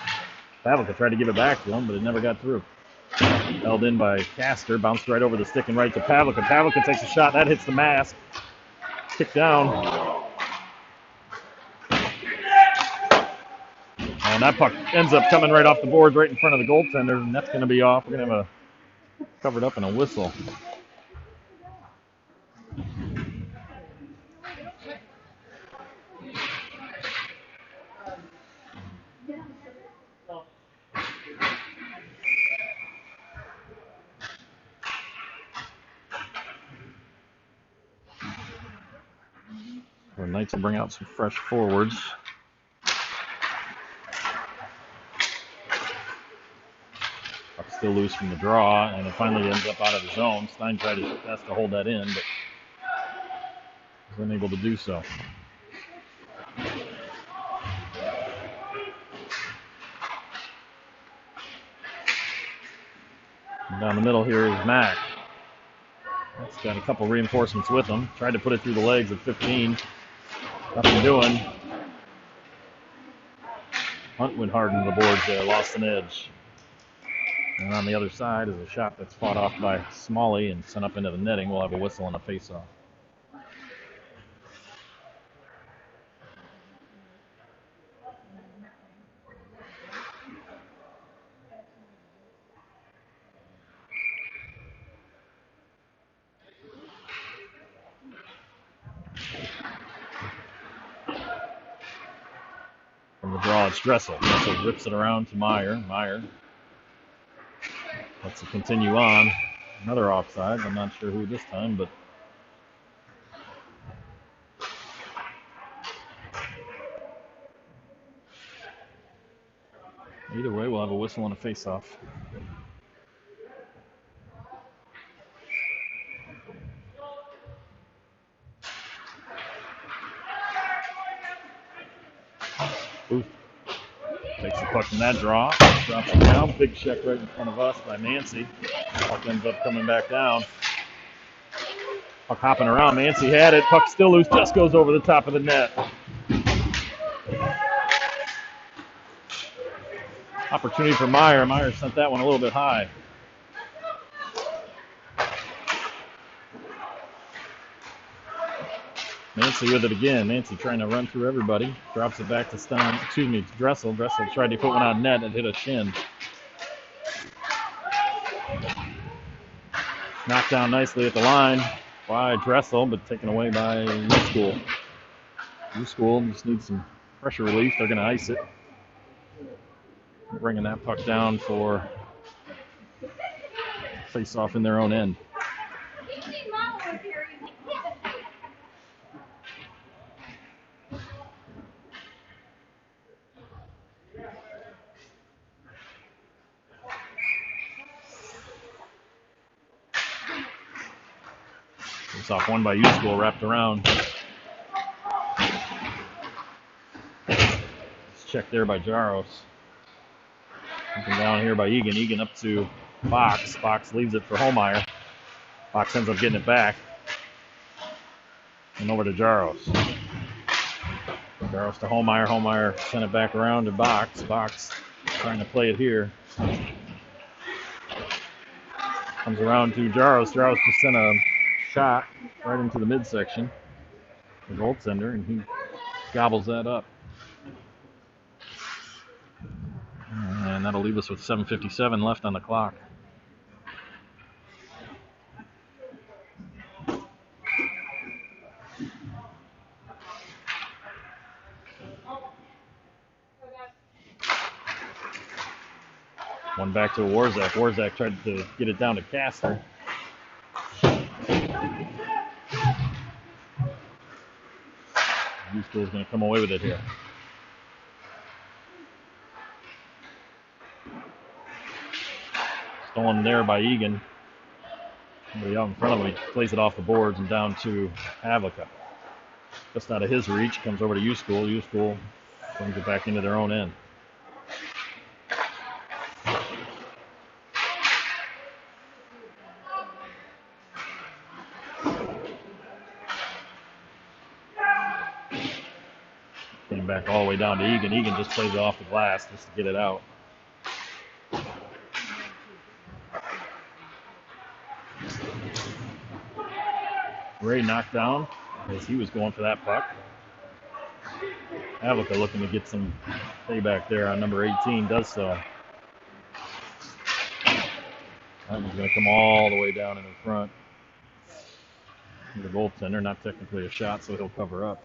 Pavlica tried to give it back to him, but it never got through. Held in by Castor. Bounced right over the stick and right to Pavlica. Pavlica takes a shot. That hits the mask. Kicked down. And that puck ends up coming right off the boards right in front of the goaltender, and that's going to be off. We're going to have a covered up and a whistle. The Knights will bring out some fresh forwards. Still loose from the draw, and it finally ends up out of the zone. Stein tried his best to hold that in, but was unable to do so. And down the middle here is Mack. He's got a couple reinforcements with him. Tried to put it through the legs at 15. Nothing doing. Hunt went hard into the boards there, lost an edge. And on the other side is a shot that's fought off by Smalley and sent up into the netting. We'll have a whistle and a face-off. From the draw, it's Dressel. Dressel rips it around to Meyer. Meyer lets it continue on. Another offside. I'm not sure who this time, but either way, we'll have a whistle and a face-off. Booth takes the puck from that draw, drops it down. Big check right in front of us by Nancy. Puck ends up coming back down. Puck hopping around. Nancy had it. Puck still loose. Just goes over the top of the net. Opportunity for Meyer. Meyer sent that one a little bit high. Nancy with it again. Nancy trying to run through everybody. Drops it back to Dressel. Dressel tried to put one on net and hit a shin. Knocked down nicely at the line by Dressel, but taken away by U-School. U-School just needs some pressure relief. They're going to ice it. Bringing that puck down for face-off in their own end. Face-off won by U School, wrapped around. Check there by Jaros. Looking down here by Egan. Egan up to Fox. Fox leaves it for Holmeyer. Fox ends up getting it back. And over to Jaros. Jaros to Holmeyer. Holmeyer sent it back around to Box. Box trying to play it here. Comes around to Jaros. Jaros just sent a shot right into the midsection. The goaltender, and he gobbles that up. And that'll leave us with 7:57 left on the clock. One back to Warzak. Warzak tried to get it down to Castor. U-School is going to come away with it here. Stolen there by Egan. Somebody out in front of him. He plays it off the boards and down to Havlicka. Just out of his reach. Comes over to U-School. U-School brings it back into their own end. Came back all the way down to Egan. Egan just plays it off the glass just to get it out. Ray knocked down as he was going for that puck. Havlicka looking to get some payback there on number 18, does so. That one's going to come all the way down in the front. The goaltender, not technically a shot, so he'll cover up.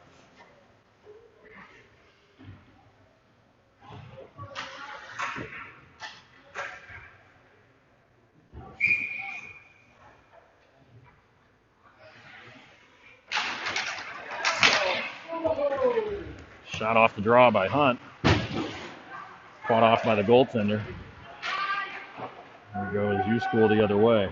Shot off the draw by Hunt. Fought off by the goaltender. There goes U-School the other way.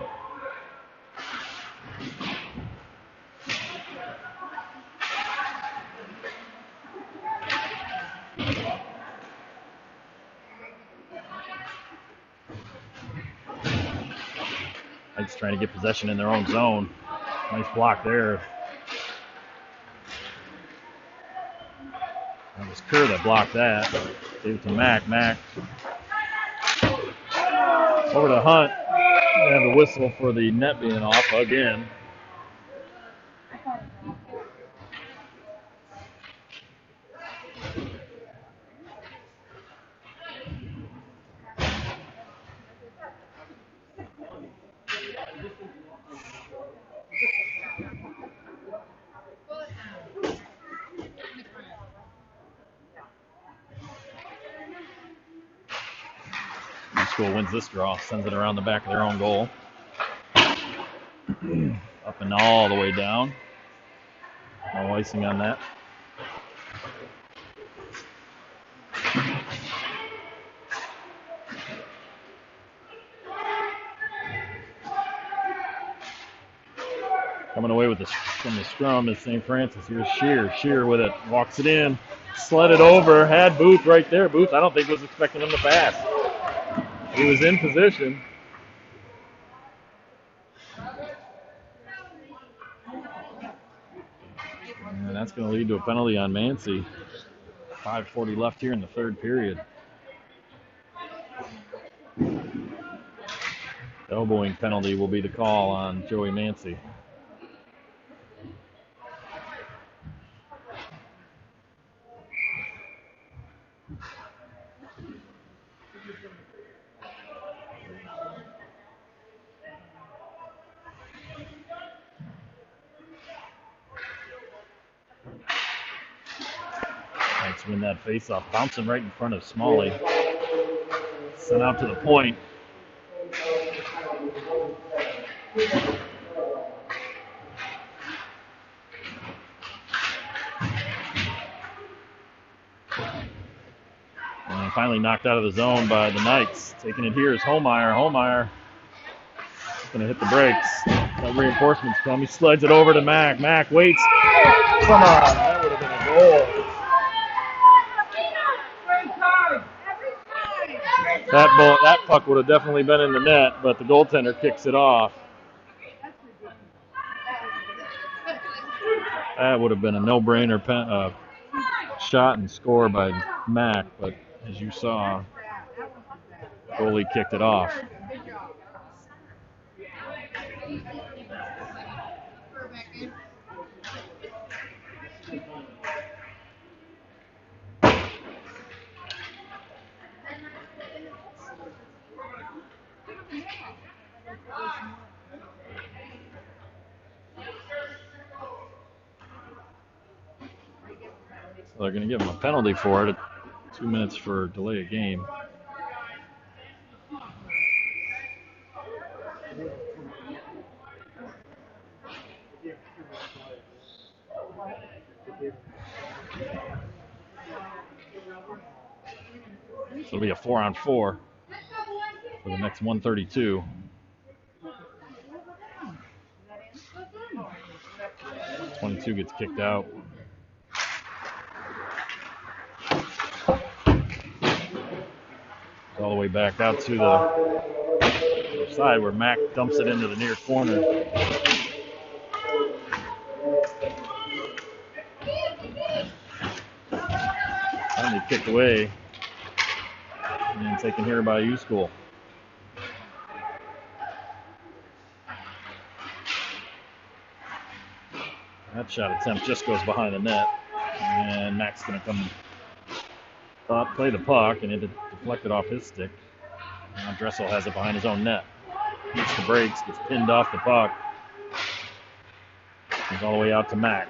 Knight's trying to get possession in their own zone. Nice block there. That was Kerr that blocked that. Gave it to Mack. Mack over to Hunt. And the whistle for the net being off again. U-School wins this draw, sends it around the back of their own goal. Up and all the way down. No icing on that. Coming away with this from the scrum is St. Francis. Here's Shear. Shear with it. Walks it in. Slid it over. Had Booth right there. Booth, I don't think was expecting him to pass. He was in position. And that's going to lead to a penalty on Mancy. 5:40 left here in the third period. Elbowing penalty will be the call on Joey Mancy. Knights win that faceoff, bouncing right in front of Smalley. Sent out to the point. And finally knocked out of the zone by the Knights. Taking it here is Holmeyer. Holmeyer going to hit the brakes. Got reinforcements come. He slides it over to Mack. Mack waits. Come on. That would have been a goal. That puck would have definitely been in the net, but the goaltender kicks it off. That would have been a no-brainer shot and score by Mack, but as you saw, goalie kicked it off. So they're going to give him a penalty for it. 2 minutes for delay of game. So it'll be a 4-on-4 for the next 132. .22 gets kicked out. All the way back out to the other side where Mack dumps it into the near corner. Finally kicked away and taken here by U-School. That shot attempt just goes behind the net, and Mack's going to come play the puck, and it deflected off his stick. Now Dressel has it behind his own net. Hits the brakes, gets pinned off the puck. Goes all the way out to Mack.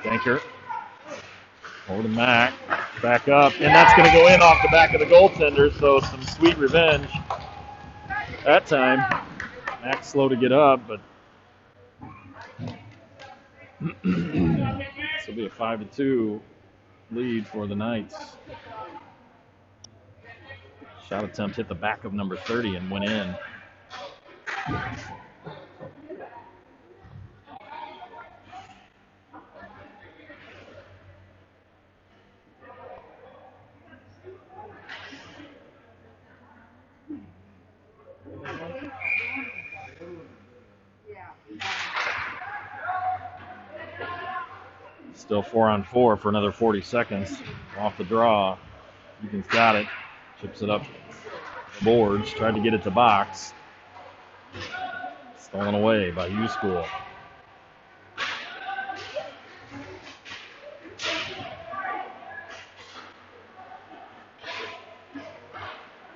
Danker over to Mack. Back up, and that's going to go in off the back of the goaltender, so some sweet revenge. That time, Mack's slow to get up, but this will be a 5-2 lead for the Knights. Shot attempt hit the back of number 30 and went in. Still 4-on-4 for another 40 seconds. Off the draw. Egan's got it. Chips it up the boards. Tried to get it to box. Stolen away by U-School.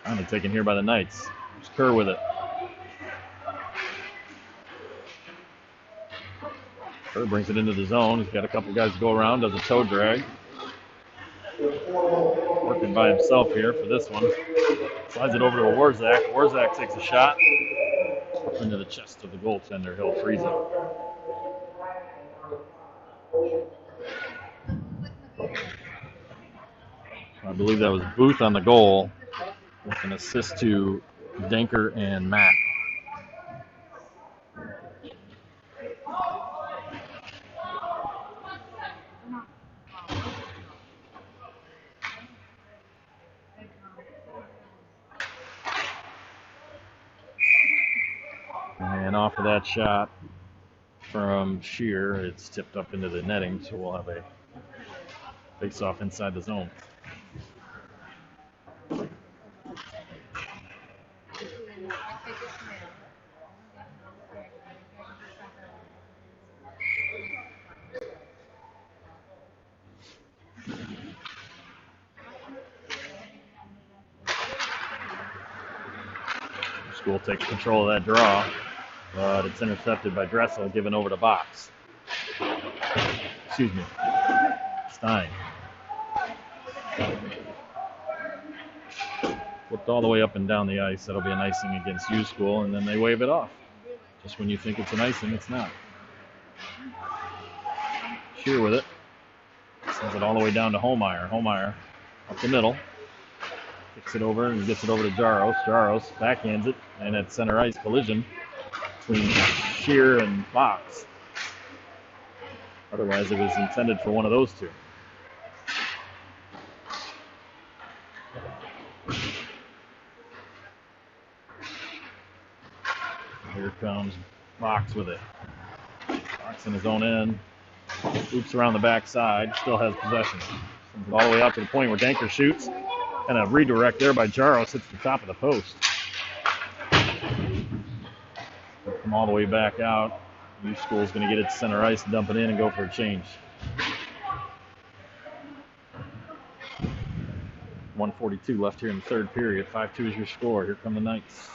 Finally taken here by the Knights. There's Kerr with it. Kerr brings it into the zone. He's got a couple guys to go around, does a toe drag. Working by himself here for this one. Slides it over to Warzak. Warzak takes a shot up into the chest of the goaltender. He'll freeze it. I believe that was Booth on the goal with an assist to Danker and Mack. And off of that shot from Shear, it's tipped up into the netting, so we'll have a face-off inside the zone. School takes control of that draw, but it's intercepted by Dressel, given over to Box. Excuse me. Stein. Flipped all the way up and down the ice. That'll be an icing against U School, and then they wave it off. Just when you think it's an icing, it's not. Shear with it. Sends it all the way down to Holmeyer. Holmeyer up the middle. Kicks it over and gets it over to Jaros. Jaros backhands it, and at center ice collision between Shear and Fox. Otherwise, it was intended for one of those two. Here comes Fox with it. Fox in his own end. Oops around the backside. Still has possession. Sends it all the way out to the point where Danker shoots. And a redirect there by Jaros hits the top of the post. Come all the way back out. U School's going to get it to center ice, dump it in, and go for a change. 1:42 left here in the third period. 5-2 is your score. Here come the Knights.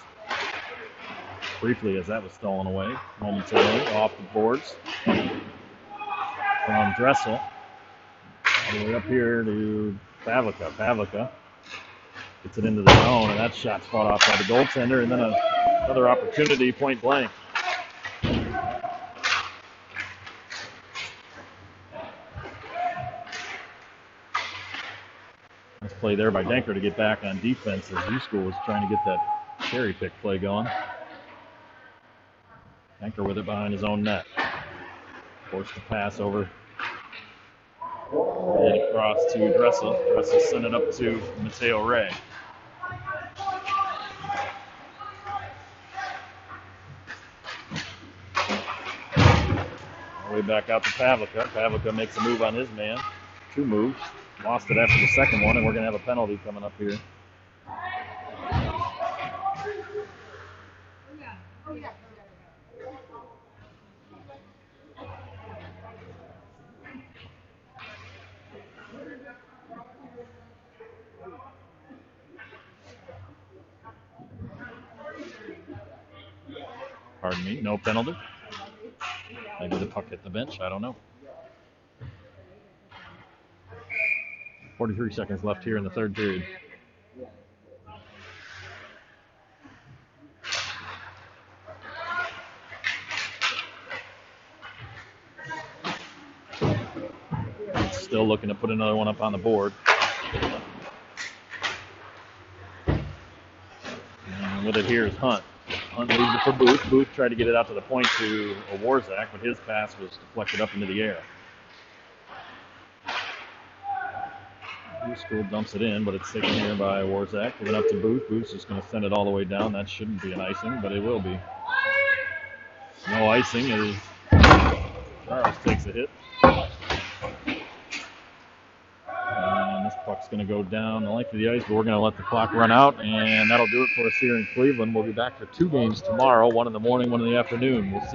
Briefly, as that was stolen away, momentarily off the boards from Dressel. All the way up here to Pavlica. Pavlica gets it into the zone, and that shot's fought off by the goaltender, and then another opportunity, point blank. Nice play there by Danker to get back on defense as U School was trying to get that cherry pick play going. Danker with it behind his own net. Forced to pass over. And across to Dressel. Dressel sent it up to Mateo Ray. All the way back out to Pavlica. Pavlica makes a move on his man. 2 moves. Lost it after the second one, and we're going to have a penalty coming up here. Pardon me, no penalty. Maybe the puck hit the bench, I don't know. 43 seconds left here in the third period. Still looking to put another one up on the board. And with it here is Hunt. Hunt leaves it for Booth. Booth tried to get it out to the point to Warzak, but his pass was deflected up into the air. U School dumps it in, but it's taken here by Warzak. Giving up to Booth. Booth's just going to send it all the way down. That shouldn't be an icing, but it will be. No icing as Charles takes a hit. And this puck's going to go down the length of the ice, but we're going to let the clock run out, and that'll do it for us here in Cleveland. We'll be back for 2 games tomorrow, one in the morning, one in the afternoon. We'll see